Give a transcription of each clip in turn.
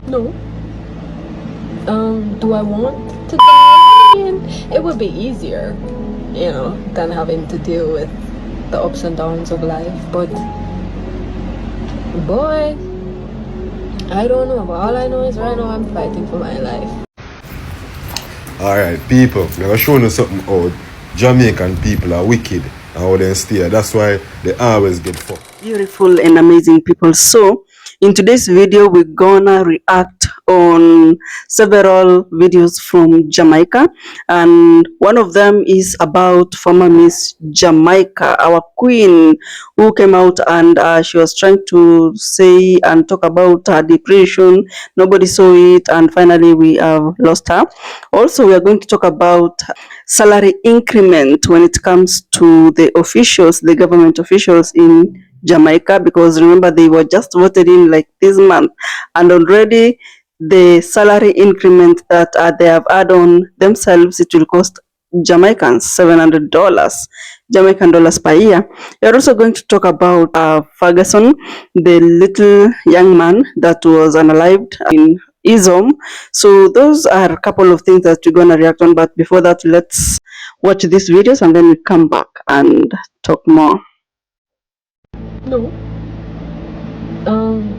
No. Do I want to die? I mean, it would be easier, than having to deal with the ups and downs of life. But, boy, I don't know. But all I know is right now I'm fighting for my life. Alright, people, I'm going to show you something how Jamaican people are wicked and how they stay. That's why they always get fucked. Beautiful and amazing people. So in today's video we're gonna react on several videos from Jamaica, and one of them is about former Miss Jamaica, our queen, who came out and she was trying to say and talk about her depression. Nobody saw it, and finally we have lost her. Also, we are going to talk about salary increment when it comes to the officials, the government officials in Jamaica, because remember they were just voted in like this month, and already the salary increment that they have had on themselves, it will cost Jamaicans $700 Jamaican dollars per year. We are also going to talk about Ferguson, the little young man that was unalived in his home. So those are a couple of things that we're going to react on, but before that, let's watch these videos and then we come back and talk more. No.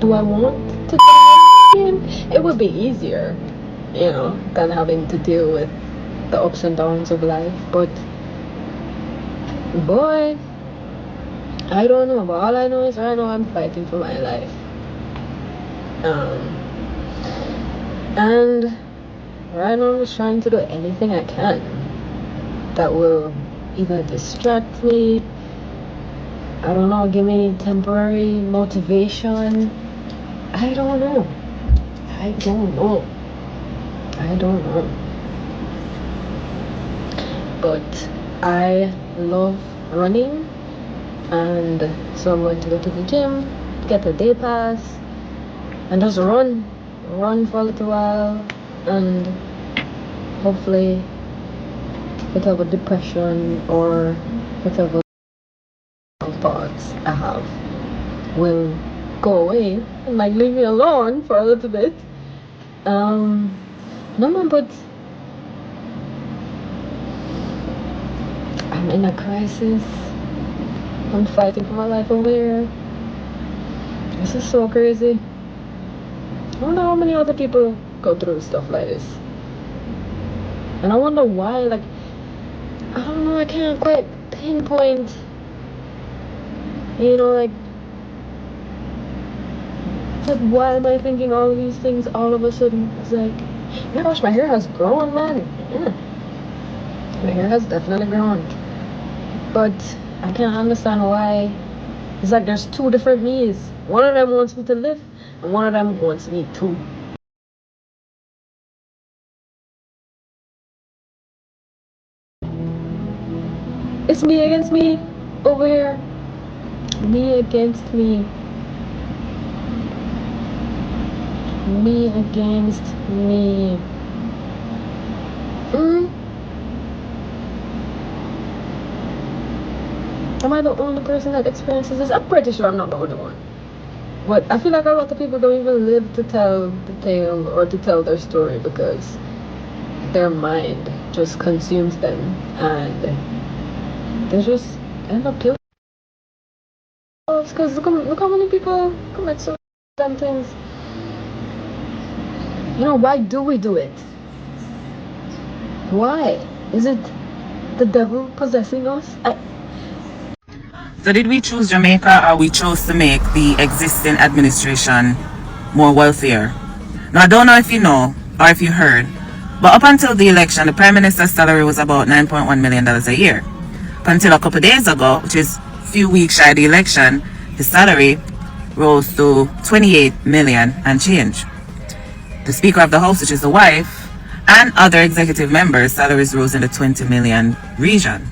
Do I want to die? I mean, it would be easier, than having to deal with the ups and downs of life. But, boy, I don't know. But all I know is right now I'm fighting for my life. And right now I'm just trying to do anything I can that will either distract me, I don't know, give me temporary motivation. I don't know. But I love running, and so I'm going to go to the gym, get a day pass, and just run for a little while, and hopefully whatever depression or whatever thoughts I have will go away and like leave me alone for a little bit. No man, but I'm in a crisis. I'm fighting for my life over here. This is so crazy. I wonder how many other people go through stuff like this. And I wonder why, like, I don't know, I can't quite pinpoint, like why am I thinking all of these things all of a sudden? It's like, my gosh, my hair has grown, man. My hair has definitely grown. But I can't understand why. It's like there's two different me's. One of them wants me to live, and one of them wants me to. It's me against me over here. Me against me. Me against me. Am I the only person that experiences this? I'm pretty sure I'm not the only one. But I feel like a lot of people don't even live to tell the tale or to tell their story, because their mind just consumes them, and they just end up killing themselves. Because look how many people commit so damn things. Why do we do it? Why? Is it the devil possessing us? So did we choose Jamaica, or we chose to make the existing administration more wealthier? Now I don't know if you know or if you heard, but up until the election, the Prime Minister's salary was about $9.1 million a year. Up until a couple days ago, which is a few weeks shy of the election, his salary rose to $28 million and change. The Speaker of the House, which is the wife, and other executive members' salaries rose in the $20 million region.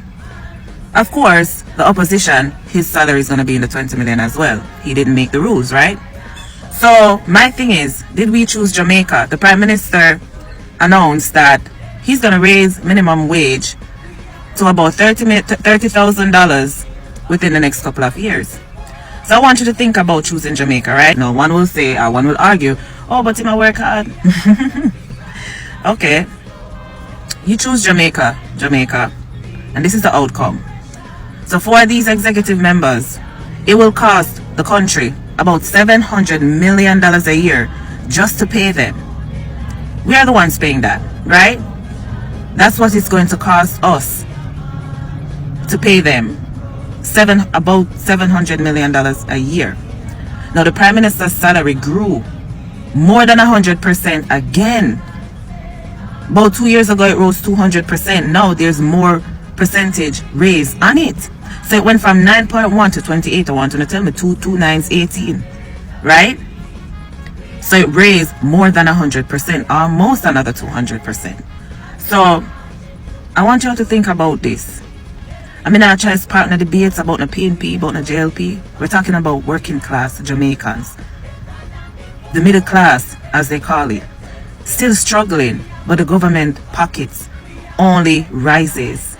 Of course, the opposition, his salary is going to be in the $20 million as well. He didn't make the rules, right? So my thing is, did we choose Jamaica? The Prime Minister announced that he's going to raise minimum wage to about $30,000 within the next couple of years. So I want you to think about choosing Jamaica, right? Now, one will say, or one will argue, Oh, but him a work hard. Okay. You choose Jamaica, and this is the outcome. So for these executive members, it will cost the country about $700 million a year just to pay them. We are the ones paying that, right? That's what it's going to cost us to pay them. About $700 million a year. Now the Prime Minister's salary grew more than 100% again. About 2 years ago it rose 200%. Now there's more percentage raise on it. So it went from 9.1 to 28. I want you to tell me 229 is 18, right? So it raised more than 100%, almost another 200%. So I want you all to think about this. I mean, I try to partner debates about the PNP, about the JLP. We're talking about working class Jamaicans. The middle class, as they call it, still struggling, but the government pockets only rises.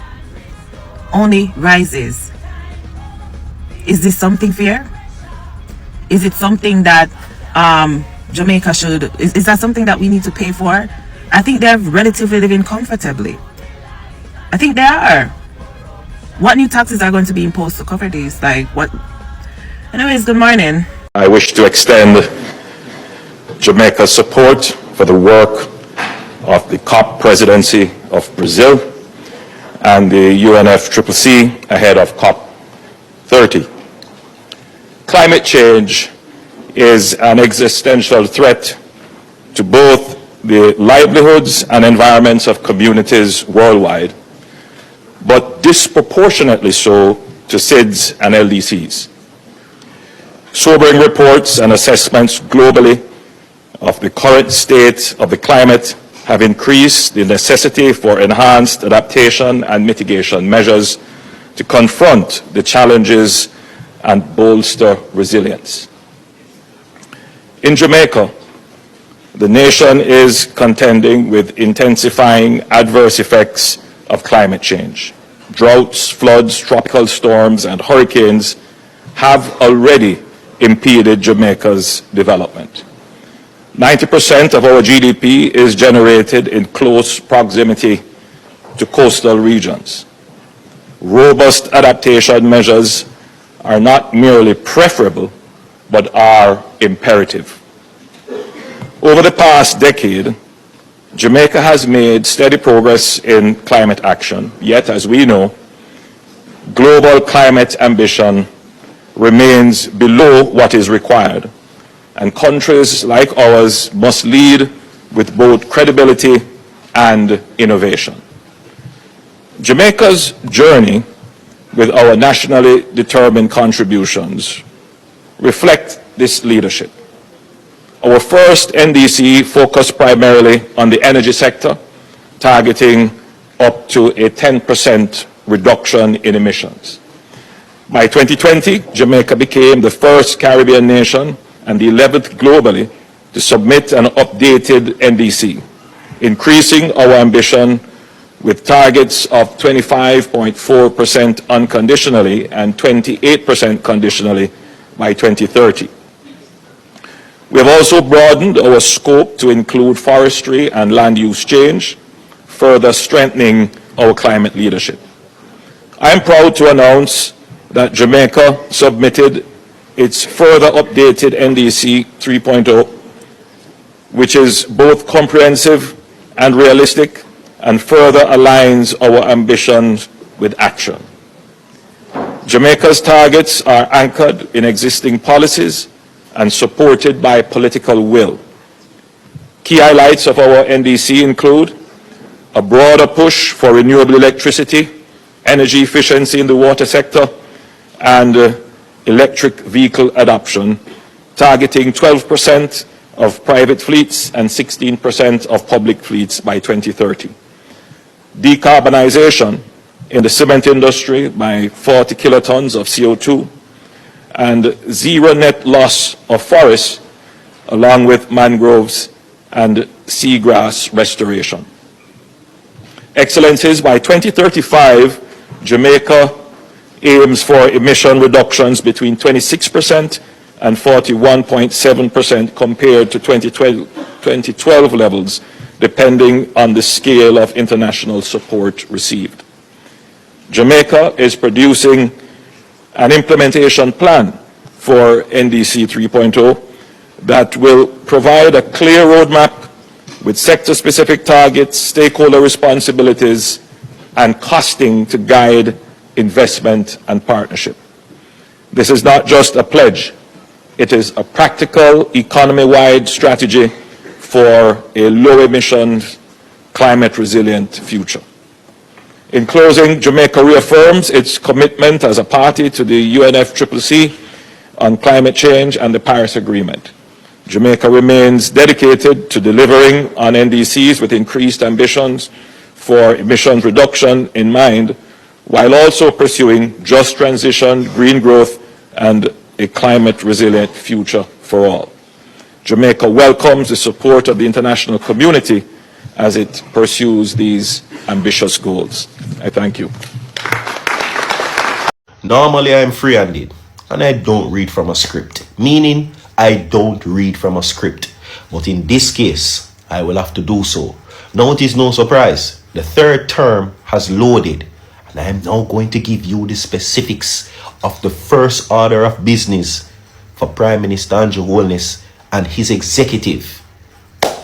Only rises. Is this something fair? Is it something that Jamaica should, is that something that we need to pay for? I think they're relatively living comfortably. I think they are. What new taxes are going to be imposed to cover these? Like what? Anyways, good morning. I wish to extend Jamaica's support for the work of the COP presidency of Brazil and the UNFCCC ahead of COP 30. Climate change is an existential threat to both the livelihoods and environments of communities worldwide, but disproportionately so to SIDS and LDCs. Sobering reports and assessments globally of the current state of the climate have increased the necessity for enhanced adaptation and mitigation measures to confront the challenges and bolster resilience. In Jamaica, the nation is contending with intensifying adverse effects of climate change. Droughts, floods, tropical storms, and hurricanes have already impeded Jamaica's development. 90% of our GDP is generated in close proximity to coastal regions. Robust adaptation measures are not merely preferable, but are imperative. Over the past decade, Jamaica has made steady progress in climate action, yet, as we know, global climate ambition remains below what is required, and countries like ours must lead with both credibility and innovation. Jamaica's journey with our nationally determined contributions reflect this leadership. Our first NDC focused primarily on the energy sector, targeting up to a 10% reduction in emissions. By 2020, Jamaica became the first Caribbean nation and the 11th globally to submit an updated NDC, increasing our ambition with targets of 25.4% unconditionally and 28% conditionally by 2030. We have also broadened our scope to include forestry and land use change, further strengthening our climate leadership. I am proud to announce that Jamaica submitted its further updated NDC 3.0, which is both comprehensive and realistic and further aligns our ambitions with action. Jamaica's targets are anchored in existing policies and supported by political will. Key highlights of our NDC include a broader push for renewable electricity, energy efficiency in the water sector, and electric vehicle adoption, targeting 12% of private fleets and 16% of public fleets by 2030. Decarbonization in the cement industry by 40 kilotons of CO2, and zero net loss of forests, along with mangroves and seagrass restoration. Excellencies, by 2035, Jamaica aims for emission reductions between 26% and 41.7% compared to 2012 levels, depending on the scale of international support received. Jamaica is producing an implementation plan for NDC 3.0 that will provide a clear roadmap with sector-specific targets, stakeholder responsibilities, and costing to guide investment and partnership. This is not just a pledge. It is a practical, economy-wide strategy for a low-emission, climate-resilient future. In closing, Jamaica reaffirms its commitment as a party to the UNFCCC on climate change and the Paris Agreement. Jamaica remains dedicated to delivering on NDCs with increased ambitions for emissions reduction in mind, while also pursuing just transition, green growth, and a climate-resilient future for all. Jamaica welcomes the support of the international community as it pursues these ambitious goals. I thank you. Normally I'm free-handed and I don't read from a script, meaning I don't read from a script. But in this case, I will have to do so. Now it is no surprise. The third term has loaded, and I am now going to give you the specifics of the first order of business for Prime Minister Andrew Holness and his executive.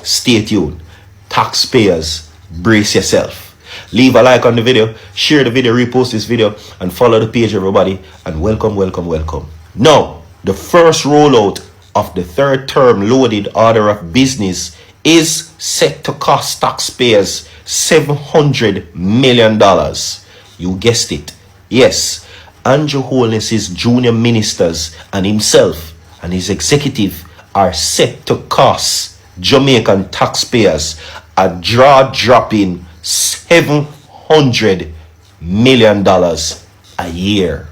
Stay tuned. Taxpayers, brace yourself. Leave a like on the video, share the video, repost this video, and follow the page, everybody. And welcome, welcome, welcome. Now, the first rollout of the third term loaded order of business is set to cost taxpayers $700 million. You guessed it. Yes, Andrew Holness's junior ministers and himself and his executive are set to cost Jamaican taxpayers a jaw-dropping $700 million a year.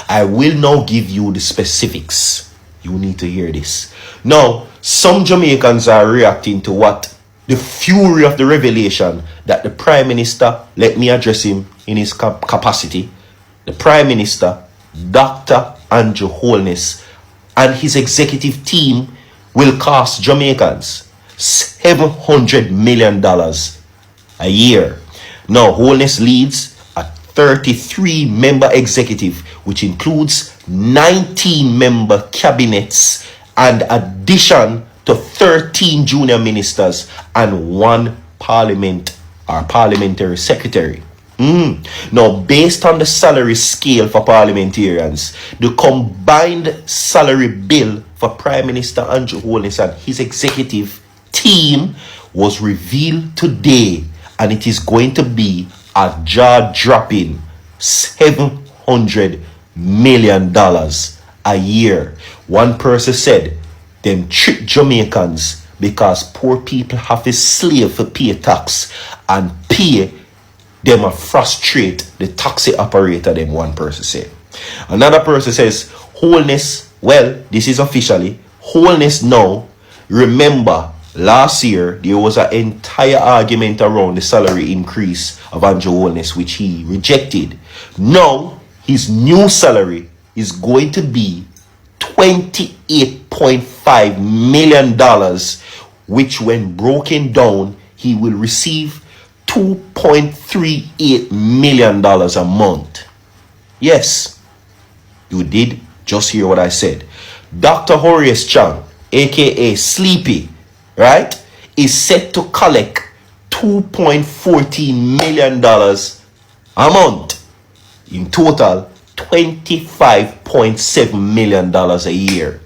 I will now give you the specifics. You need to hear this. Now, some Jamaicans are reacting to what? The fury of the revelation that the Prime Minister, let me address him in his capacity, the Prime Minister, Dr. Andrew Holness, and his executive team will cost Jamaicans $700 million a year. Now, Holness leads a 33-member executive, which includes 19-member cabinets and addition to 13 junior ministers and 1 parliamentary secretary. Now, based on the salary scale for parliamentarians, the combined salary bill for Prime Minister Andrew Holness and his executive team was revealed today, and it is going to be a jaw-dropping $700 million a year. One person said, them trick Jamaicans because poor people have to slave for pay tax and pay them a frustrate the taxi operator, them one person said. Another person says, Holness, well, this is officially, Holness now, remember, last year, there was an entire argument around the salary increase of Andrew Holness, which he rejected. Now, his new salary is going to be $28.5 million, which when broken down, he will receive $2.38 million a month. Yes, you did just hear what I said. Dr. Horace Chang, aka Sleepy, right, is set to collect $2.14 million a month. In total, $25.7 million a year.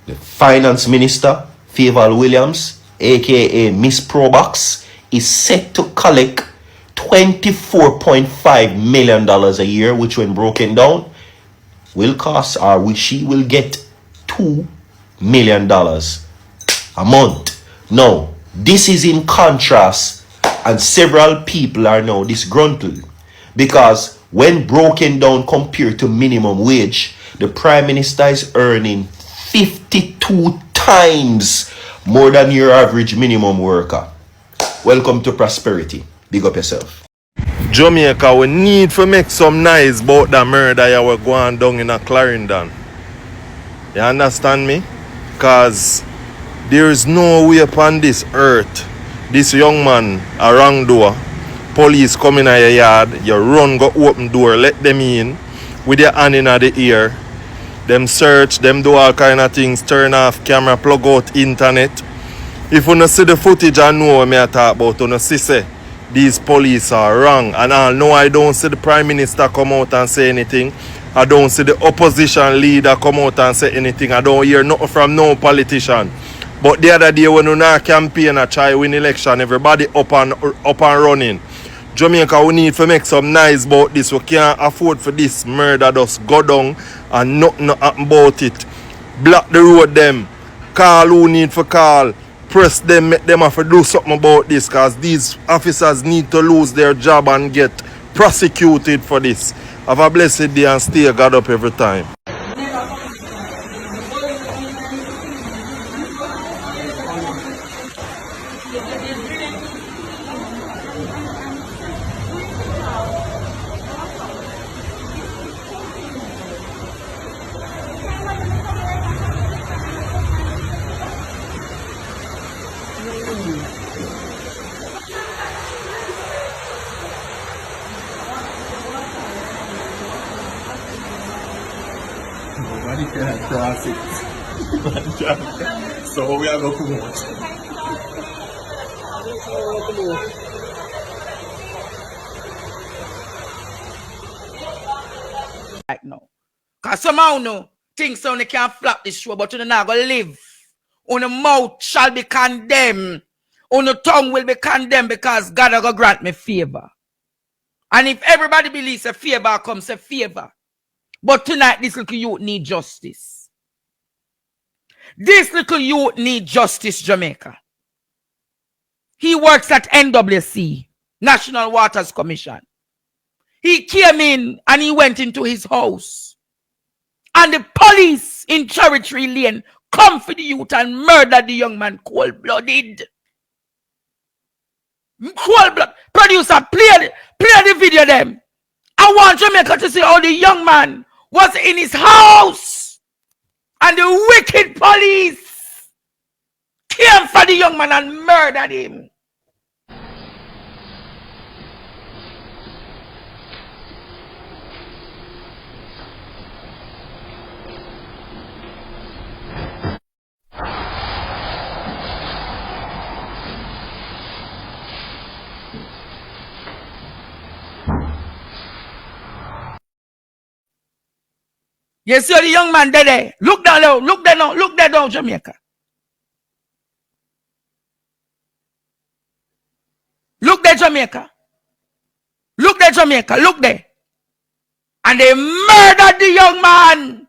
The Finance Minister, Favour Williams, aka Miss Probox, is set to collect $24.5 million a year, which when broken down will cost, or which she will get $2 million a month. Now, this is in contrast, and several people are now disgruntled because when broken down compared to minimum wage, the Prime Minister is earning 52 times more than your average minimum worker. Welcome to prosperity. Big up yourself. Jamaica, we need to make some noise about that murder you were going down in a Clarendon. You understand me? Because there is no way upon this earth this young man a wrongdoer. Police come in your yard, you run, go open door, let them in with your hand in the ear. Them search, them do all kind of things, turn off camera, plug out internet. If you don't see the footage, I know what I talk about. You see say these police are wrong. And I know I don't see the Prime Minister come out and say anything. I don't see the opposition leader come out and say anything. I don't hear nothing from no politician. But the other day when you na campaign and try win election, everybody up and running. Jamaica, we need to make some noise about this. We can't afford for this murder just go down and nothing happen about it. Block the road them. Call who need for call. Press them, make them have to do something about this, because these officers need to lose their job and get prosecuted for this. Have a blessed day and stay God up every time. Nobody can cross it. So we are going to promote. Right now. Because somehow no things only can flap this show, but you're not going to live. On the mouth shall be condemned. On the tongue will be condemned, because God will grant me favor. And if everybody believes a favor comes a favor. But tonight, this little youth need justice. This little youth need justice, Jamaica. He works at NWC, National Waters Commission. He came in and he went into his house. And the police in Cherry Lane come for the youth and murdered the young man cold-blooded. Cold-blooded. Producer, play the video them. I want Jamaica to see how the young man was in his house and the wicked police came for the young man and murdered him. You see the young man there. Look down low. Look there now. Look there down, Jamaica. Look there, Jamaica. Look there, Jamaica. Look there. And they murdered the young man.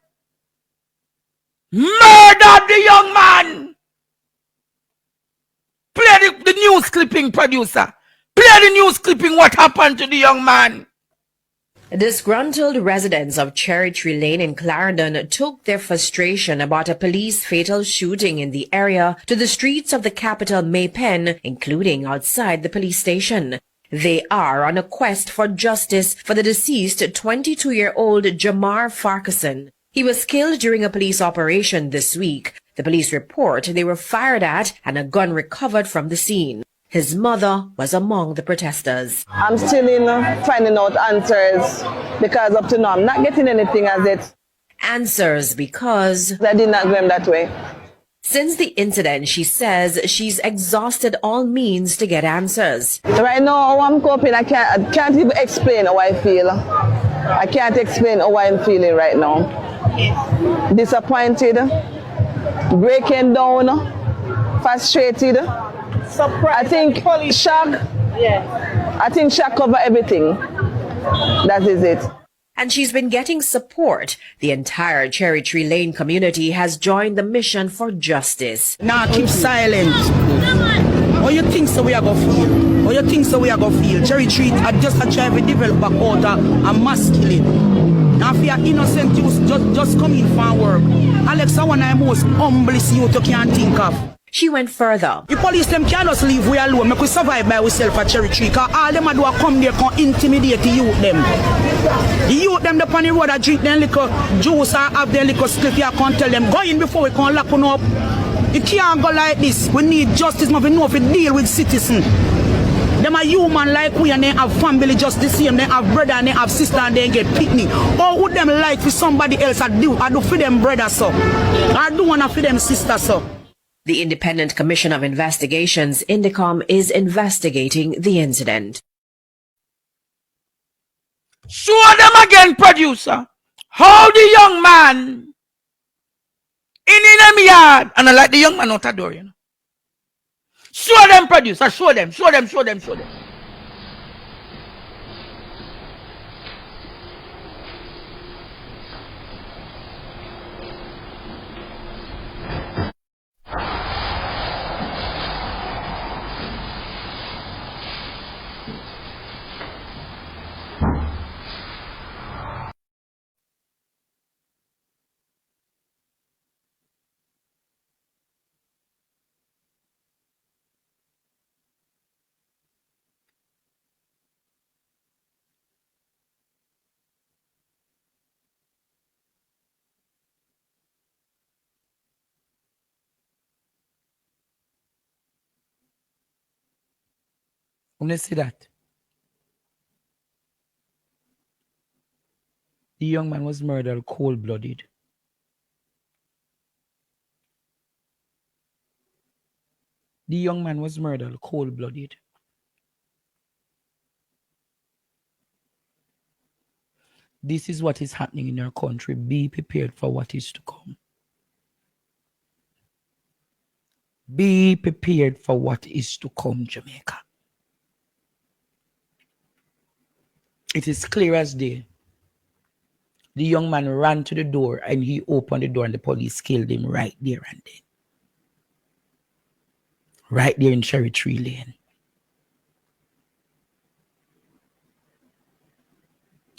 Murdered the young man. Play the news clipping, producer. Play the news clipping what happened to the young man. Disgruntled residents of Cherry Tree Lane in Clarendon took their frustration about a police fatal shooting in the area to the streets of the capital Maypen, including outside the police station. They are on a quest for justice for the deceased 22-year-old Jamar Farquharson. He was killed during a police operation this week. The police report they were fired at and a gun recovered from the scene. His mother was among the protesters. I'm still in finding out answers, because up to now I'm not getting anything as it. Answers because I did not go him that way. Since the incident, she says she's exhausted all means to get answers. Right now, how I'm coping, I can't even explain how I feel. I can't explain how I'm feeling right now. Disappointed, breaking down, frustrated. I think shock. Yeah. I think shock cover everything. That is it. And she's been getting support. The entire Cherry Tree Lane community has joined the mission for justice. Now keep silent. What you think so we are gonna feel? What you think so we are gonna feel? Cherry Tree are just a try to develop back out a masculine. Now if you are innocent, you just come in for work. Alex, I want the most humblest youth you can think of. She went further. The police them can't just leave we alone. Make we survive by ourselves at Cherry Tree. Cause all them a do a come there can intimidate the youth them. The youth them up on the road a drink them liquor juice or have their liquor split here can't tell them go in before we can lock on up. You can't go like this. We need justice, we know if we deal with citizens. Them are human like we and they have family just the same. They have brother and they have sister and they get picnic. Or would them like for somebody else I do for them brother so. I do wanna for them sister so. The Independent Commission of Investigations, INDECOM, is investigating the incident. Show them again, producer. How the young man in them yard, and I like the young man out the door, you know. Show them, producer. Show them. When they see that, the young man was murdered cold-blooded. The young man was murdered cold-blooded. This is what is happening in our country. Be prepared for what is to come. Be prepared for what is to come, Jamaica. It is clear as day. The young man ran to the door and he opened the door and the police killed him right there and then. Right there in Cherry Tree Lane.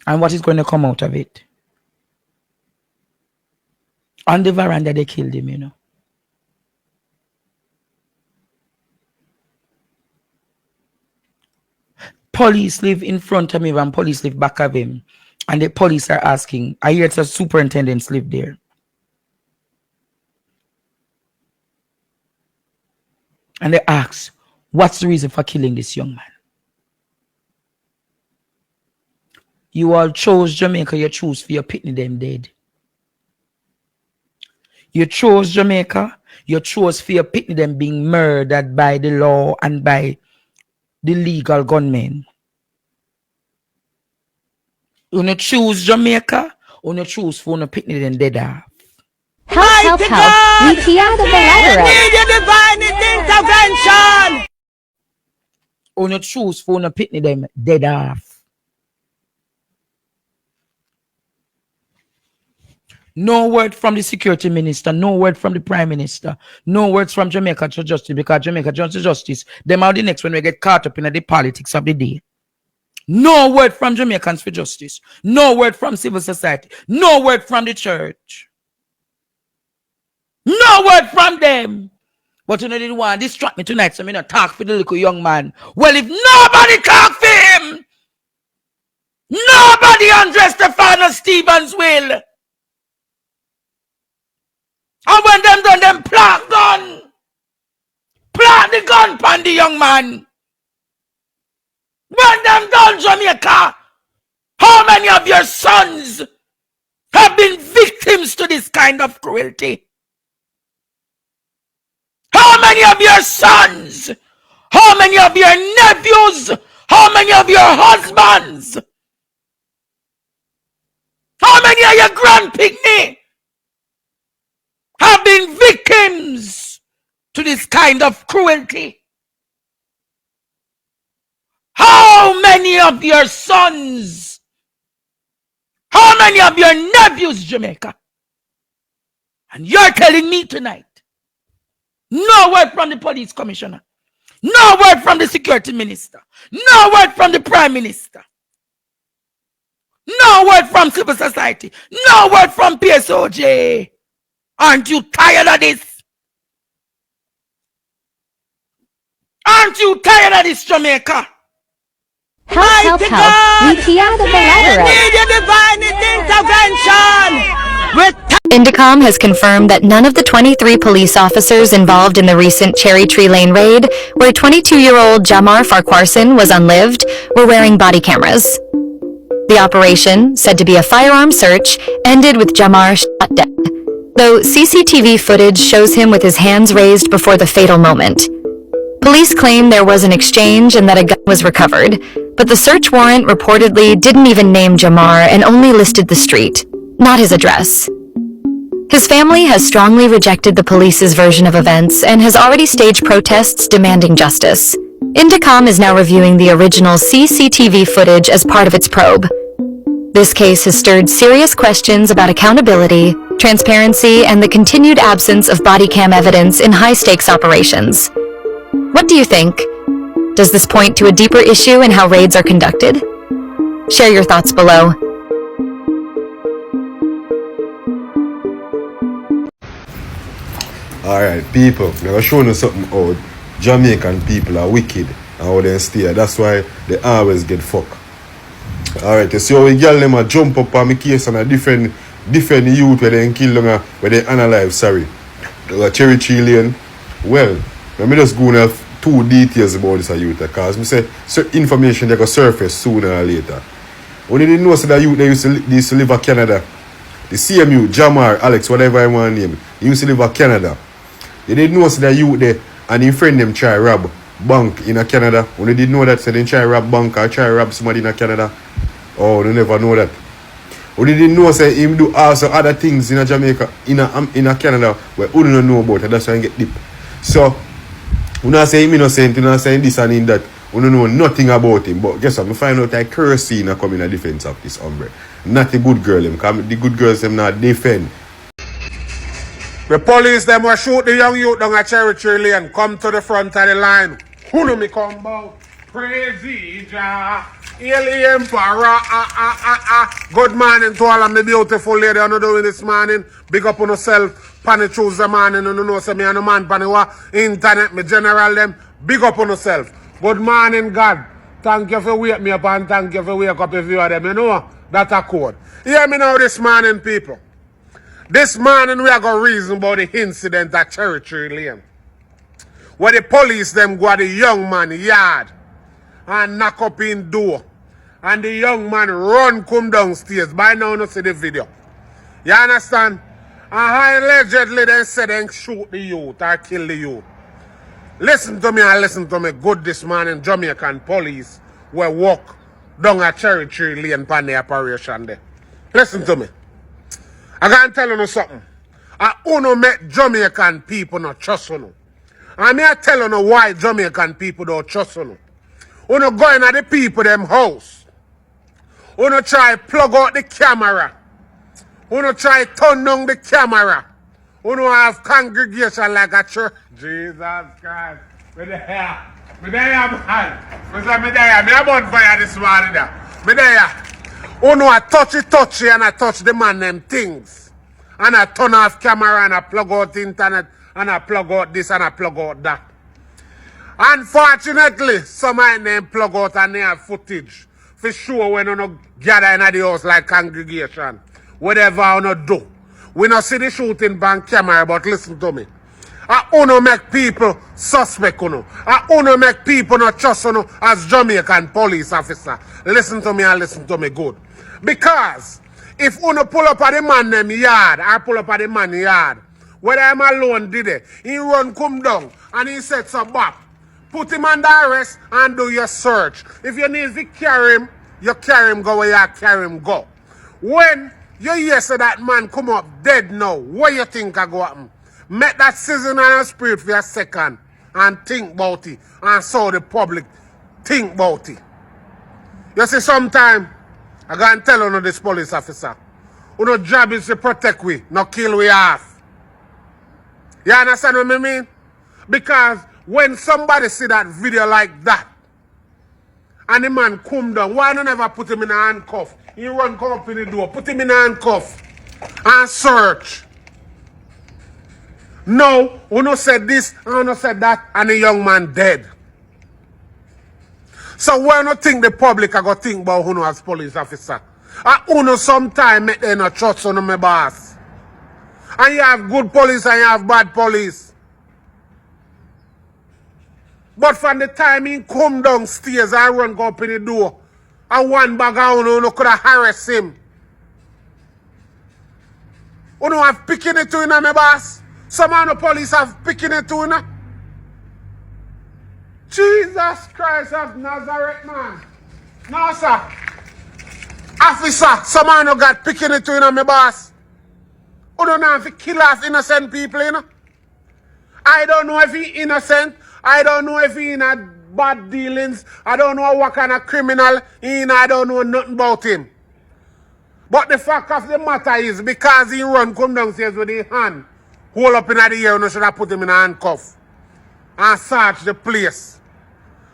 And what is going to come out of it? On the veranda they killed him, you know. Police live in front of him and police live back of him. And the police are asking, I hear it's a superintendents live there. And they ask, what's the reason for killing this young man? You all chose Jamaica, you choose for your pitney them dead. You chose Jamaica, you chose for your pitney them being murdered by the law and by the legal gunmen. You choose Jamaica, or you choose for your pitney them dead off. Help. We key out of the letter. Need a divine intervention. Or you choose for your pitney them dead off. No word from the security minister, no word from the prime minister, no words from Jamaica Justice, because Jamaica Justice, them are the next when we get caught up in the politics of the day. No word from Jamaicans for Justice, no word from civil society, no word from the church. No word from them. But you know, they didn't want to distract me tonight, so I'm not talk for the little young man. Well, if nobody talk for him, nobody undress Stephen Stevens will. And when them done, them plant gun. Plant the gun upon the young man. When them done, Jamaica, how many of your sons have been victims to this kind of cruelty? How many of your sons? How many of your nephews? How many of your husbands? How many of your grandpicnic have been victims to this kind of cruelty? How many of your sons? How many of your nephews, Jamaica? And you're telling me tonight, no word from the police commissioner, no word from the security minister, no word from the prime minister, no word from civil society, no word from PSOJ. Aren't you tired of this? Aren't you tired of this, Jamaica? Help, help, help. We tear the letter Need your divine intervention. Indicom has confirmed that none of the 23 police officers involved in the recent Cherry Tree Lane raid, where 22-year-old Jamar Farquharson was unlived, were wearing body cameras. The operation, said to be a firearm search, ended with Jamar shot dead, though CCTV footage shows him with his hands raised before the fatal moment. Police claim there was an exchange and that a gun was recovered, but the search warrant reportedly didn't even name Jamar and only listed the street, not his address. His family has strongly rejected the police's version of events and has already staged protests demanding justice. Indicom is now reviewing the original CCTV footage as part of its probe. This case has stirred serious questions about accountability, transparency, and the continued absence of body cam evidence in high-stakes operations. What do you think? Does this point to a deeper issue in how raids are conducted? Share your thoughts below. Alright, people, I'm going to show you something how Jamaican people are wicked and how they stay. That's why they always get fucked. Alright, you see how we girl them a jump up on my case and a different youth where they kill them, where they unalive, sorry. The Cherry Tree Lane. Well, let me just go into two details about this youth, because I say information they go surface sooner or later. When you didn't know so that youth they used to live in Canada. The same youth, Jamar, Alex, whatever I want to name, he used to live in Canada. You didn't know so that youth there and his friend them try rob bank in Canada. When you didn't know that, so they try rob bank or try rob somebody in Canada. Oh, you never know that. When you didn't know say him do also other things in Jamaica, in Canada, where you don't know about it, that's why you get deep. So, you not say him innocent, you not saying this and in that, you don't know nothing about him. But guess what? I find out that Kerosene come in a defense of this hombre. Not the good girl, him. Because the good girls them not defend. The police them will shoot the young youth down at Cherry Tree Lane. Come to the front of the line. Who know me come about? Crazy Jah. Alien Emperor. Good morning to all of the beautiful lady who doing this morning. Big up on yourself. Pan Tuesday morning. You know say me and the man pan internet. Me general them. Big up on yourself. Good morning God. Thank you for wake me up and thank you for wake up if you are them. You know that's a code. Hear me now this morning people. This morning we are going to reason about the incident at Cherry Tree Lane. Where the police them go at the young man yard and knock up in door. And the young man run come downstairs. By now you see the video. You understand? And allegedly they said they shoot the youth or kill the youth. Listen to me and listen to me good this morning. Jamaican police will walk down at Cherry Tree Lane for the operation there. Listen to me. I can tell you something. I only make Jamaican people not trust you. And I tell you why Jamaican people don't trust you. You go in at the people them house. You try plug out the camera. You try turn down the camera. You have congregation like a church. Jesus Christ. Me there, man. Me there. Me about fire this morning there. Me there. I touch it and I touch the man them things. And I turn off camera and I plug out the internet and I plug out this and I plug out that. Unfortunately, some of them plug out and they have footage. For sure when you gather in the house like congregation. Whatever you do. We not see the shooting bank camera, but listen to me. I wanna make people suspect you. I wanna make people not trust you as Jamaican police officer. Listen to me and listen to me good. Because if you pull up at the man them yard, I pull up at the man yard, whether I'm alone did it, he run come down and he sets up back. Put him under arrest and do your search. If you need to carry him, you carry him go where you carry him go. When you hear say that man come up dead now, what you think I go happen? Make that season and your spirit for a second and think about it. And so the public think about it. You see, sometimes I gotta tell you this police officer. Your job is to protect we, not kill we off. You understand what I mean? Because when somebody see that video like that, and the man come down, why don't never put him in a handcuff? He run come up in the door, put him in a handcuff and search. No, you no said this, and you no said that, and the young man dead. So why not think the public are going to think about who as police officer? And who sometimes make them not trust on my boss. And you have good police and you have bad police. But from the time he come downstairs and run go up in the door, and one bag of you could have harassed him. You have picking it to you, my boss. Some of the police have picking it to you. Jesus Christ of Nazareth, man. No, sir. Officer, some of you got picking it to you, my boss. You don't have to kill off innocent people, you know. I don't know if he innocent. I don't know if he in a bad dealings. I don't know what kind of criminal he in. I don't know nothing about him. But the fact of the matter is, because he run come downstairs with his hand, hold up in the air, you should have put him in a handcuff and search the place.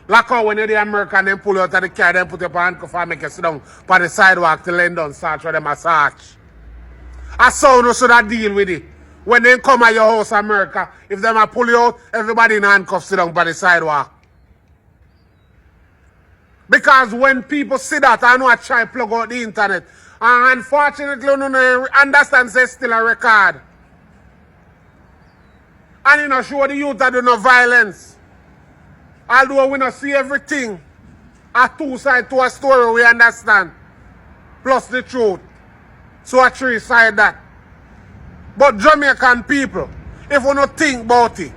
Like how when you're the American, they pull you out of the car, then put you up a handcuff and make you sit down on the sidewalk till they done search for them a search. I saw you should have deal with it. When they come at your house, America, if them a pull you out, everybody in handcuffs sit down by the sidewalk. Because when people see that, I know I try to plug out the internet. And unfortunately, you don't understand say still a record. And you know, show the youth that do no violence. Although we don't see everything, a two side to a story, we understand. Plus the truth. So a three side that. But Jamaican people, if we don't think about it,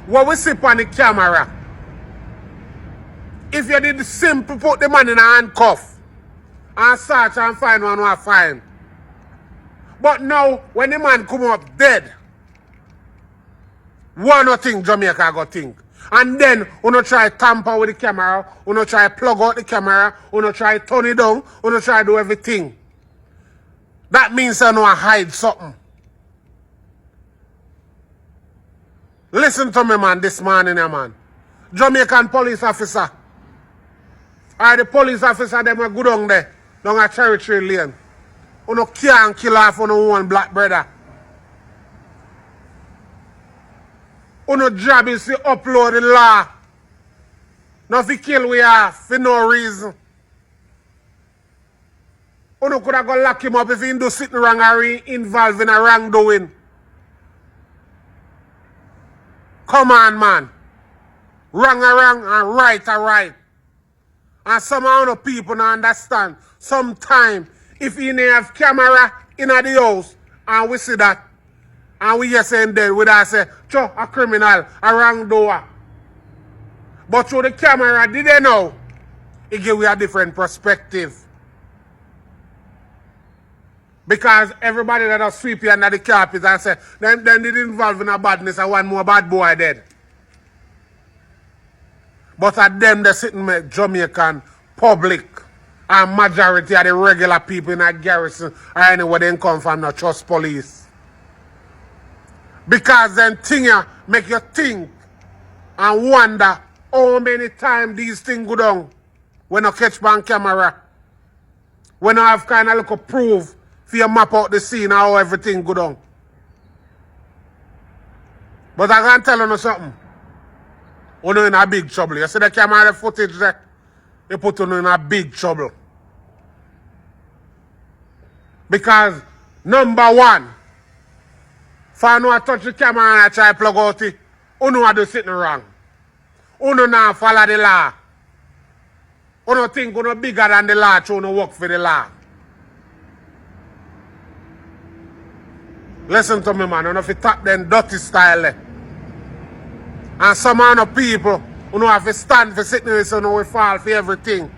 what we see on the camera, if you did the simple put the man in a handcuff and search and find one who find. But now, when the man come up dead, one no think Jamaica go think. And then, you no try tamper with the camera, you no try plug out the camera, you no try turn it down, you no try do everything. That means you no hide something. Listen to me, man, this morning, man. Jamaican police officer. Or the police officer, them are good on there. Down at Cherry Tree Lane. You no can't kill off on one black brother. You no job is to upload the law. Not to kill we off for no reason. You no could have go lock him up if he do something wrong or he involved in a wrongdoing. Come on, man. Wrong are wrong and right are right. And some of the people don't understand. Sometimes, if you have camera in the house, and we see that, and we just saying there, we don't say, "Cho, a criminal, a wrongdoer." But through the camera, did they know? It gives you a different perspective. Because everybody that are sweeping under the carpet and say, then did involve in a badness and one more bad boy dead. But at them, they sitting with Jamaican public and majority of the regular people in a garrison or anywhere they come from, not trust police. Because then things make you think and wonder how many times these things go down when you catch on camera. When you have kind of like a proof for you map out the scene how everything go down. But I can tell you something. You're in a big trouble. You see the camera footage there? They put you in a big trouble. Because, number one, if I know I touch the camera and I try to plug out it, you know I do something wrong. You know not follow the law. You don't think you're bigger than the law, so you don't work for the law. Listen to me, man. You know if you tap them dirty style there. And some of the people who know have to stand for sitting so no we fall for everything.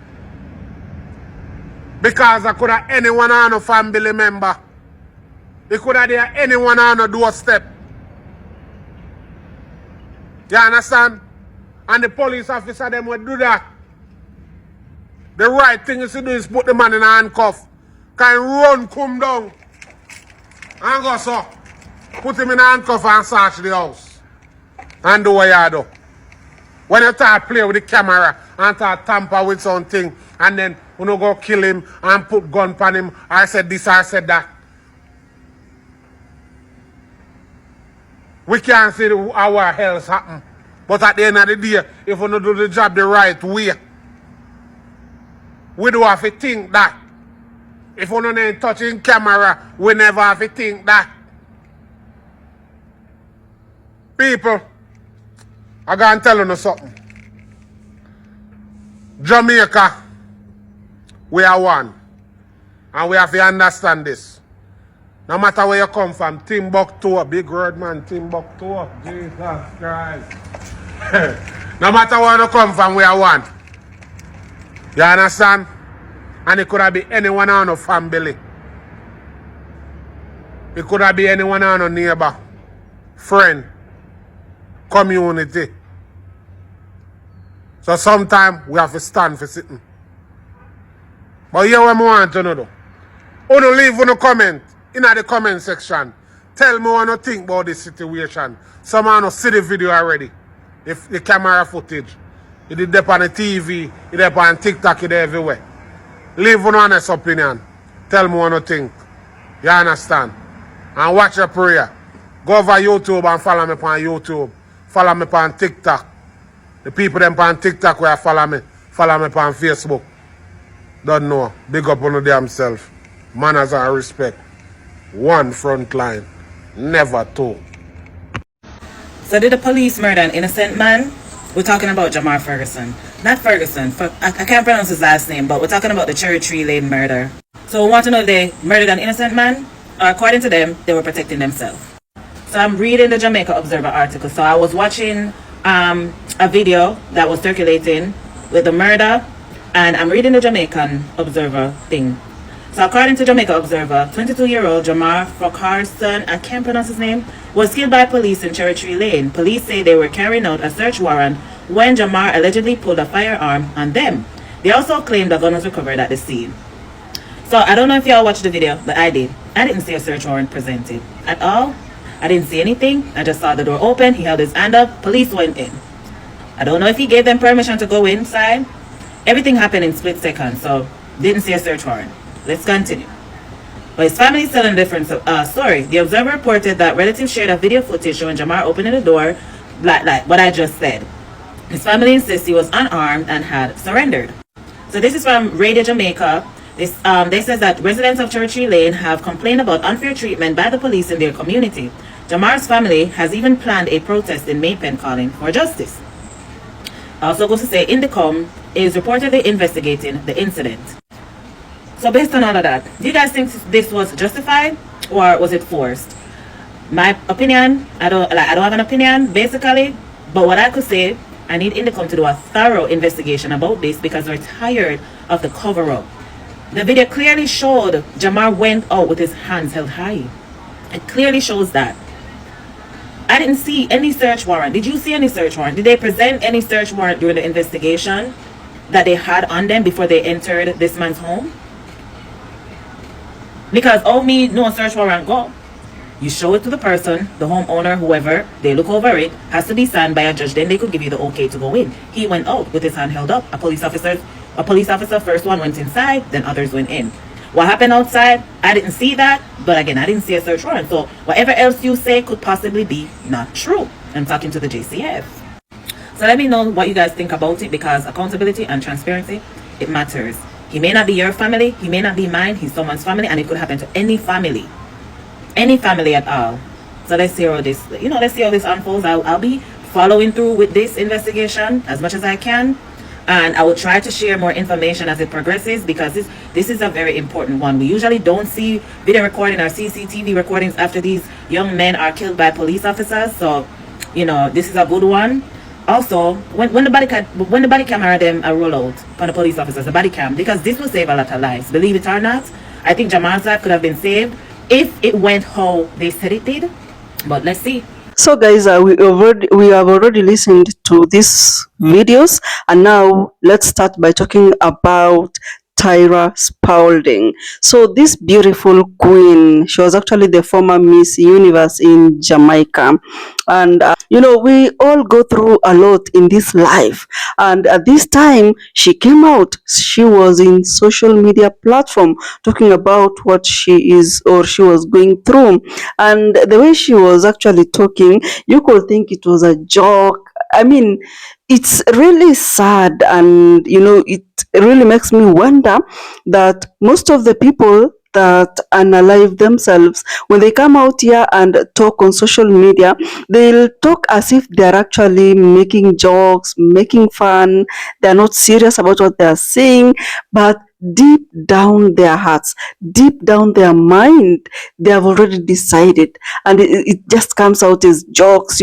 Because I could have anyone on a family member. It could have there anyone on a doorstep. You understand? And the police officer them would do that. The right thing is to do is put the man in a handcuff. Can run, come down. And go so. Put him in a handcuff and search the house. And do what you do. When you start play with the camera and start tamper with something and then you know go kill him and put gun on him, I said this, I said that. We can't see our health happen. But at the end of the day, if you don't do the job the right way, We do have to think that. If we don't touching camera, we never have to think that. People, I gotta tell you something. Jamaica, we are one. And we have to understand this. No matter where you come from, Timbuktu, a big word man, Timbuktu, Jesus Christ. No matter where you come from, we are one. You understand? And it could have been anyone on our family. It could have been anyone on our neighbor, friend, community. So sometimes we have to stand for something. But here what I want to know though. You leave in the comment, in the comment section. Tell me what you think about this situation. Some of you see the video already. If the camera footage. It is up on the TV, it is up on TikTok, it is everywhere. Leave your honest opinion. Tell me what you think. You understand? And watch your prayer. Go over YouTube and follow me on YouTube. Follow me on TikTok. The people them on TikTok where follow me on Facebook. Don't know. Big up on damn self. Manners and respect. One front line. Never two. So did the police murder an innocent man? We're talking about Jamar Ferguson. Not Ferguson. I can't pronounce his last name, but we're talking about the Cherry Tree Lane murder. So we want to know if they murdered an innocent man, or according to them, they were protecting themselves. So I'm reading the Jamaica Observer article. So I was watching a video that was circulating with the murder, and I'm reading the Jamaican Observer thing. So according to Jamaica Observer, 22-year-old Jamar Farquharson, I can't pronounce his name, was killed by police in Cherry Tree Lane. Police say they were carrying out a search warrant when Jamar allegedly pulled a firearm on them. They also claimed a gun was recovered at the scene. So I don't know if y'all watched the video, but I did. I didn't see a search warrant presented at all. I didn't see anything. I just saw the door open. He held his hand up. Police went in. I don't know if he gave them permission to go inside. Everything happened in split seconds, so didn't see a search warrant. Let's continue. But his family is telling a different story. The Observer reported that relatives shared a video footage showing Jamar opening the door, like what I just said. His family insists he was unarmed and had surrendered. So this is from Radio Jamaica. They says that residents of Cherry Tree Lane have complained about unfair treatment by the police in their community. Jamar's family has even planned a protest in Maypen calling for justice. Also goes to say Indicom is reportedly investigating the incident. So based on all of that, do you guys think this was justified or was it forced? My opinion, I don't have an opinion basically, but what I could say, I need Indicom to do a thorough investigation about this because we're tired of the cover-up. The video clearly showed Jamar went out with his hands held high. It clearly shows that. I didn't see any search warrant. Did you see any search warrant? Did they present any search warrant during the investigation that they had on them before they entered this man's home? Because no search warrant go. You show it to the person, the homeowner, whoever, they look over it, has to be signed by a judge, then they could give you the okay to go in. He went out with his hand held up. A police officer, first one went inside, then others went in. What happened outside, I didn't see that, but again, I didn't see a search warrant. So whatever else you say could possibly be not true. I'm talking to the JCF. So let me know what you guys think about it, because accountability and transparency, it matters. He may not be your family, he may not be mine, he's someone's family, and it could happen to any family at all. So let's see how this, let's see how this unfolds. I'll be following through with this investigation as much as I can, and I will try to share more information as it progresses, because this is a very important one. We usually don't see video recording or CCTV recordings after these young men are killed by police officers, so this is a good one. Also, when the body camera them roll out on the police officers, the body cam, because this will save a lot of lives. Believe it or not, I think Jamar's life could have been saved if it went how they said it did. But let's see. So guys, we have already listened to these videos, and now let's start by talking about Tyra Spalding. So this beautiful queen, she was actually the former Miss Universe in Jamaica, and we all go through a lot in this life, and at this time she came out. She was in social media platform talking about what she was going through, and the way she was actually talking, you could think it was a joke. I mean, it's really sad, and it really makes me wonder that most of the people that unalive themselves, when they come out here and talk on social media, they'll talk as if they're actually making jokes, making fun. They're not serious about what they're saying, but deep down their hearts, deep down their mind, they have already decided, and it just comes out as jokes,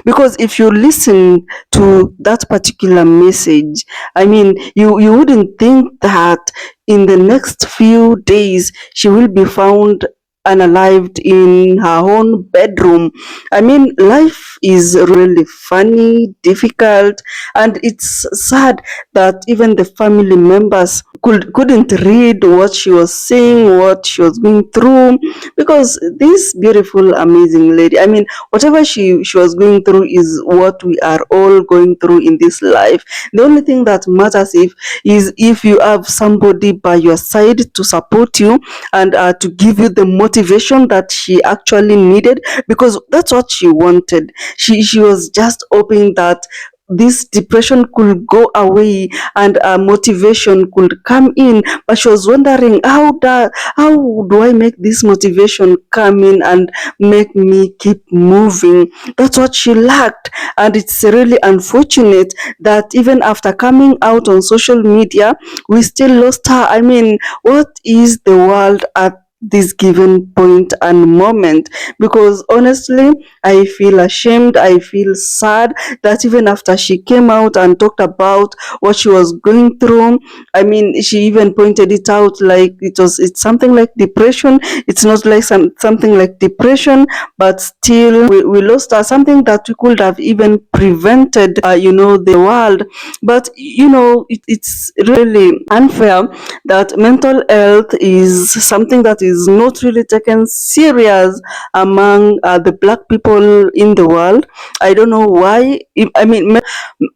because if you listen to that particular message, I mean, you wouldn't think that in the next few days she will be found unalived in her own bedroom. I mean, life is really funny, difficult, and it's sad that even the family members couldn't read what she was saying, what she was going through, because this beautiful, amazing lady, I mean, whatever she was going through is what we are all going through in this life. The only thing that matters is if you have somebody by your side to support you and to give you the motivation that she actually needed, because that's what she wanted. She was just hoping that this depression could go away and motivation could come in, but she was wondering how do I make this motivation come in and make me keep moving. That's what she lacked, and it's really unfortunate that even after coming out on social media, we still lost her. I mean, what is the world at this given point and moment? Because honestly, I feel ashamed, I feel sad that even after she came out and talked about what she was going through, I mean, she even pointed it out like it's something like depression. It's not like something like depression, but still we lost her, something that we could have even prevented, the world. But it's really unfair that mental health is something that is not really taken serious among the black people in the world. I don't know why. I mean,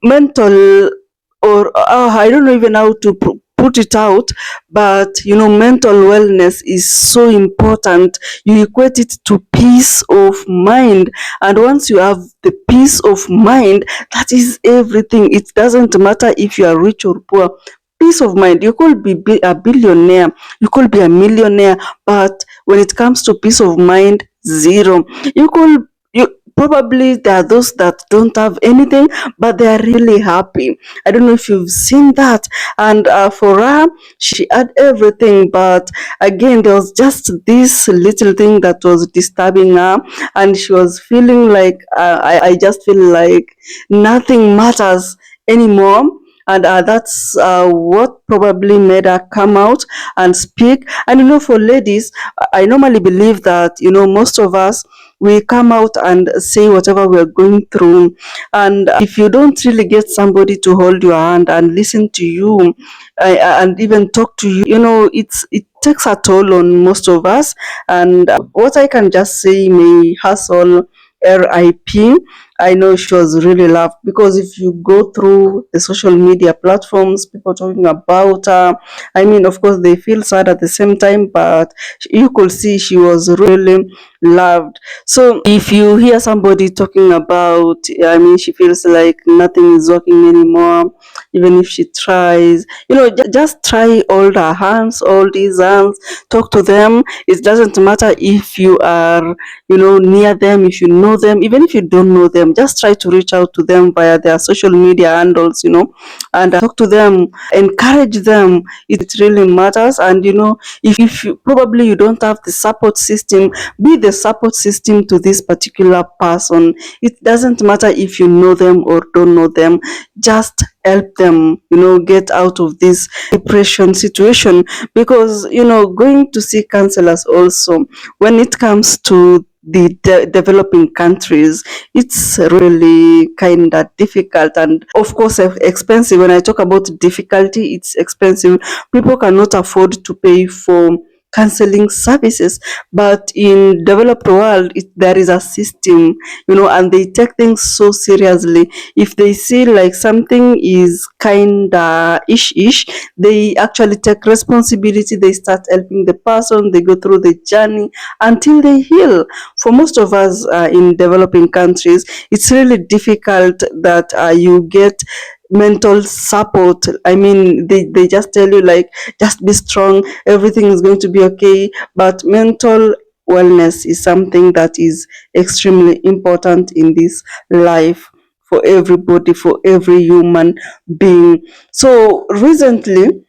mental, or I don't know even how to put it out, but mental wellness is so important. You equate it to peace of mind, and once you have the peace of mind, that is everything. It doesn't matter if you are rich or poor. Peace of mind. You could be a billionaire, you could be a millionaire, but when it comes to peace of mind, zero. You probably, there are those that don't have anything, but they are really happy. I don't know if you've seen that. And for her, she had everything, but again, there was just this little thing that was disturbing her, and she was feeling like, I just feel like nothing matters anymore. And that's what probably made her come out and speak. And for ladies, I normally believe that most of us, we come out and say whatever we're going through. And if you don't really get somebody to hold your hand and listen to you, and even talk to you, it takes a toll on most of us. And what I can just say, may her soul RIP. I know she was really loved, because if you go through the social media platforms, people talking about her, I mean, of course, they feel sad at the same time, but you could see she was really loved. So if you hear somebody talking about, I mean, she feels like nothing is working anymore, even if she tries, just try all her hands, all these hands, talk to them. It doesn't matter if you are, near them, if you know them, even if you don't know them, just try to reach out to them via their social media handles, and talk to them, encourage them. It really matters. And if you probably you don't have the support system, be the support system to this particular person. It doesn't matter if you know them or don't know them, just help them, get out of this depression situation. Because going to see counselors also, when it comes to the developing countries, it's really kind of difficult, and of course expensive. When I talk about difficulty, it's expensive. People cannot afford to pay for counseling services. But in developed world, there is a system, and they take things so seriously. If they see like something is kinda ish, they actually take responsibility. They start helping the person. They go through the journey until they heal. For most of us in developing countries, it's really difficult that you get mental support. I mean, they just tell you like, just be strong, everything is going to be okay. But mental wellness is something that is extremely important in this life, for everybody, for every human being. So recently,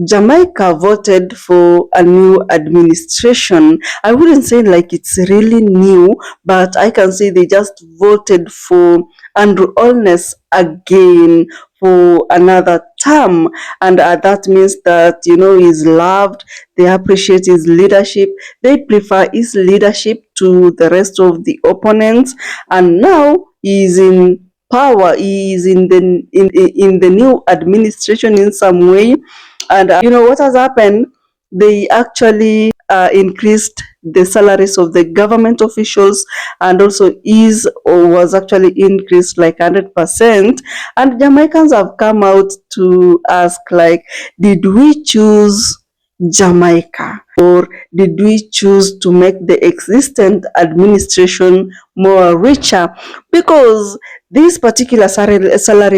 Jamaica voted for a new administration. I wouldn't say like it's really new, but I can say they just voted for Andrew Holness again for another term. And that means that, he's loved, they appreciate his leadership, they prefer his leadership to the rest of the opponents. And now he's in power, he is in the new administration in some way. And what has happened? They actually increased the salaries of the government officials, and also is or was actually increased like 100%. And Jamaicans have come out to ask like, did we choose Jamaica, or did we choose to make the existing administration more richer? Because this particular salary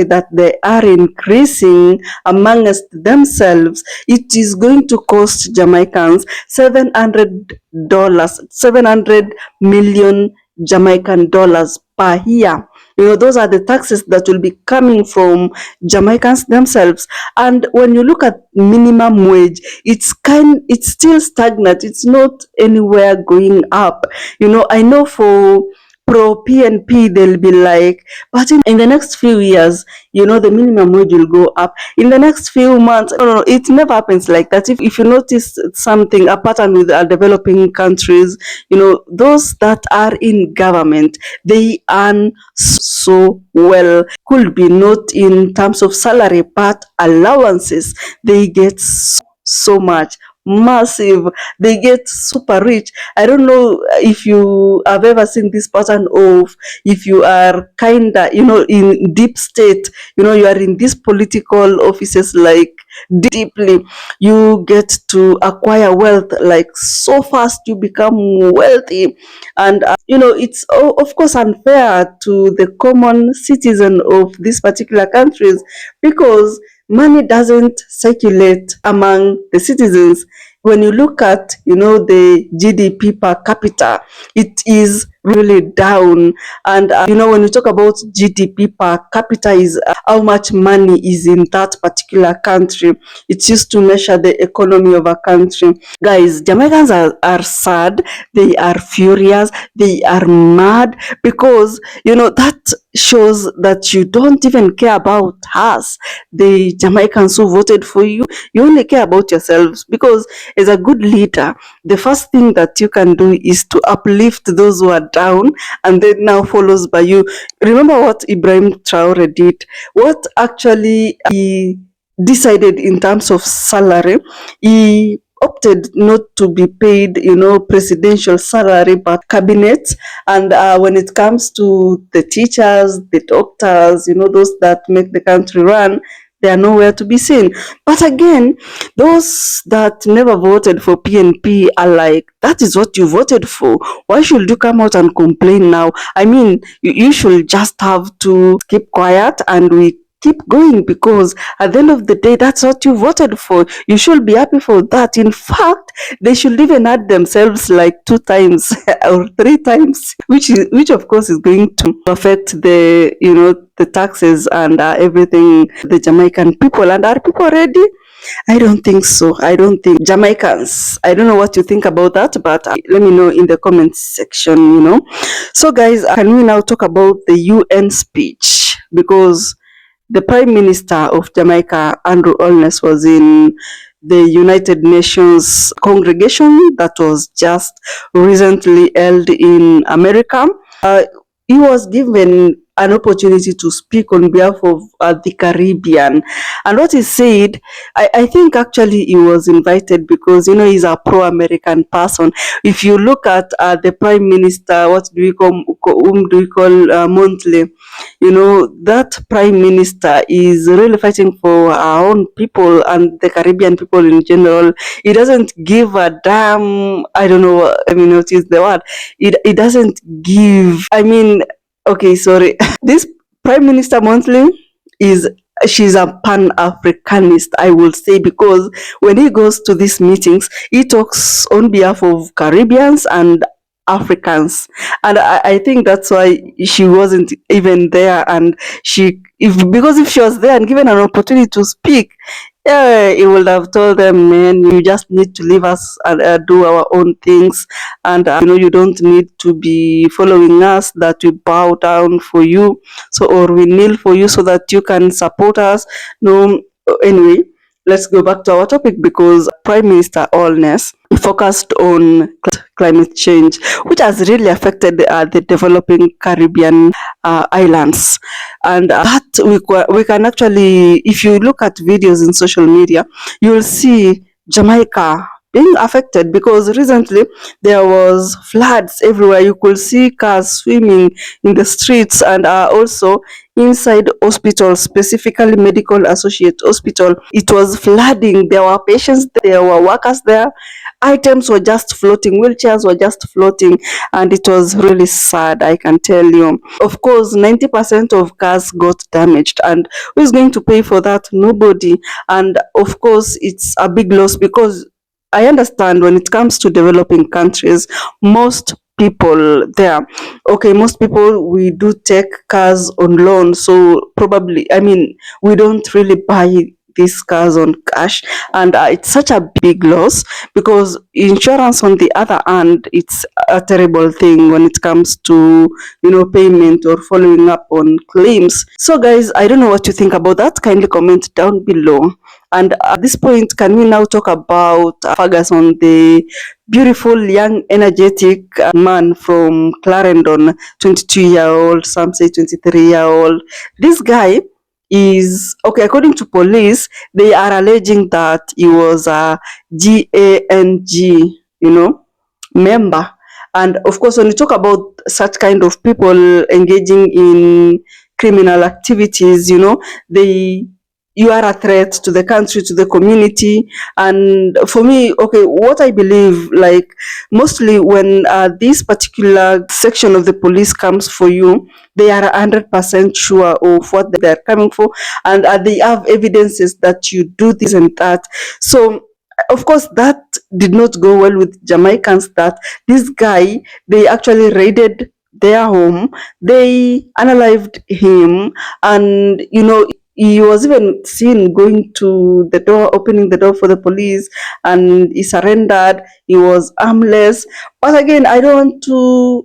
that they are increasing amongst themselves, it is going to cost Jamaicans $700, 700 million Jamaican dollars per year. Those are the taxes that will be coming from Jamaicans themselves. And when you look at minimum wage, it's still stagnant. It's not anywhere going up. I know for pro PNP, they'll be like, but in the next few years, the minimum wage will go up. In the next few months, no, it never happens like that. If you notice something, a pattern with our developing countries, those that are in government, they earn so well. Could be not in terms of salary, but allowances, they get so much. Massive, they get super rich. I don't know if you have ever seen this pattern of, if you are kinda in deep state, you are in these political offices like deeply, you get to acquire wealth like so fast, you become wealthy. And it's of course unfair to the common citizen of these particular countries, because money doesn't circulate among the citizens. When you look at, the GDP per capita, it is really down. And, when you talk about GDP per capita, is how much money is in that particular country. It's used to measure the economy of a country. Guys, Jamaicans are sad, they are furious, they are mad, because, that shows that you don't even care about us, the Jamaicans who voted for you. You only care about yourselves, because as a good leader, the first thing that you can do is to uplift those who are down, and then now follows by you. Remember what Ibrahim Traore did, what actually he decided in terms of salary. He opted not to be paid, presidential salary, but cabinet. And when it comes to the teachers, the doctors, those that make the country run, they are nowhere to be seen. But again, those that never voted for PNP are like, that is what you voted for. Why should you come out and complain now? I mean, you should just have to keep quiet, and we keep going, because at the end of the day, that's what you voted for. You should be happy for that. In fact, they should even add themselves like 2 times or 3 times, which of course is going to affect the the taxes and everything, the Jamaican people. And are people ready? I don't think so. I don't think Jamaicans. I don't know what you think about that, but let me know in the comments section. So guys, can we now talk about the UN speech? Because the Prime Minister of Jamaica, Andrew Holness, was in the United Nations congregation that was just recently held in America. He was given an opportunity to speak on behalf of the Caribbean. And what he said, I think actually he was invited because, he's a pro-American person. If you look at the Prime Minister, whom do we call monthly, that Prime Minister is really fighting for our own people and the Caribbean people in general. He doesn't give a damn, I don't know, what is the word. It doesn't give, okay, sorry. This Prime Minister monthly she's a pan-Africanist, I will say, because when he goes to these meetings, he talks on behalf of Caribbeans and Africans, and I think that's why she wasn't even there. And if she was there and given an opportunity to speak, yeah, he would have told them, man, you just need to leave us and do our own things, and you don't need to be following us that we bow down for you, or we kneel for you so that you can support us. No, anyway, let's go back to our topic, because Prime Minister Holness focused on climate change, which has really affected the developing Caribbean islands. And that we can actually, if you look at videos in social media, you'll see Jamaica being affected, because recently there was floods everywhere. You could see cars swimming in the streets, and also inside hospitals, specifically Medical Associate Hospital. It was flooding. There were patients, there were workers there. Items were just floating, wheelchairs were just floating, and it was really sad, I can tell you. Of course, 90% of cars got damaged, and who's going to pay for that? Nobody. And of course, it's a big loss, because I understand when it comes to developing countries, most people there, most people, we do take cars on loan, so probably, we don't really buy these cars on cash, and it's such a big loss, because insurance, on the other hand, it's a terrible thing when it comes to payment or following up on claims. So guys, I don't know what you think about that. Kindly comment down below. And at this point, can we now talk about Ferguson, the beautiful, young, energetic man from Clarendon, 22-year-old, some say 23-year-old. This guy is, according to police, they are alleging that he was a GANG, member. And of course, when you talk about such kind of people engaging in criminal activities, you are a threat to the country, to the community. And for me, what I believe, like, mostly when this particular section of the police comes for you, they are 100% sure of what they're coming for, and they have evidences that you do this and that. So of course, that did not go well with Jamaicans, that this guy, they actually raided their home, they unalived him, and he was even seen going to the door, opening the door for the police, and he surrendered. He was armless. But again, I don't want to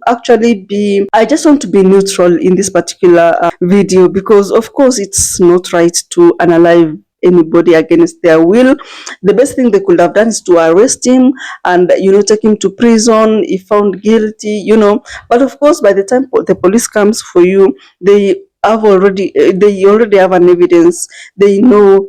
I just want to be neutral in this particular video, because of course it's not right to unalive anybody against their will. The best thing they could have done is to arrest him and take him to prison if found guilty. But of course, by the time the police comes for you, they already have an evidence. They know,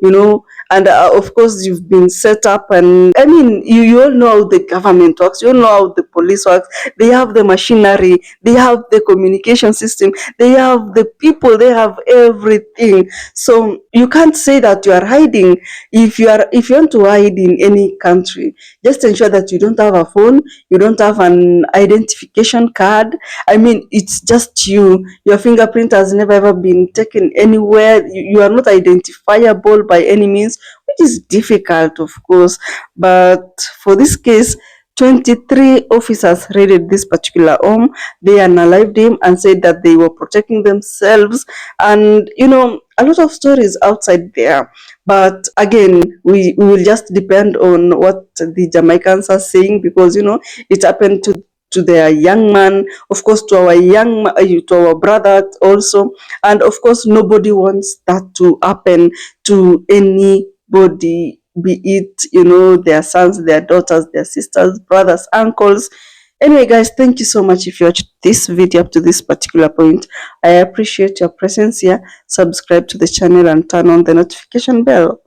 and of course you've been set up, and you all know how the government works, you all know how the police works. They have the machinery, they have the communication system, they have the people, they have everything. So you can't say that you are hiding. If you want to hide in any country, just ensure that you don't have a phone, you don't have an identification card. It's just you. Your fingerprint has never ever been taken anywhere. You are not identifiable by any means, which is difficult, of course. But for this case, 23 officers raided this particular home. They unalived him and said that they were protecting themselves. And a lot of stories outside there. But again, we will just depend on what the Jamaicans are saying, because it happened to their young man, of course, to our brother also, and of course nobody wants that to happen to anybody, be it their sons, their daughters, their sisters, brothers, uncles. Anyway, guys, thank you so much if you watched this video up to this particular point. I appreciate your presence here. Subscribe to the channel and turn on the notification bell.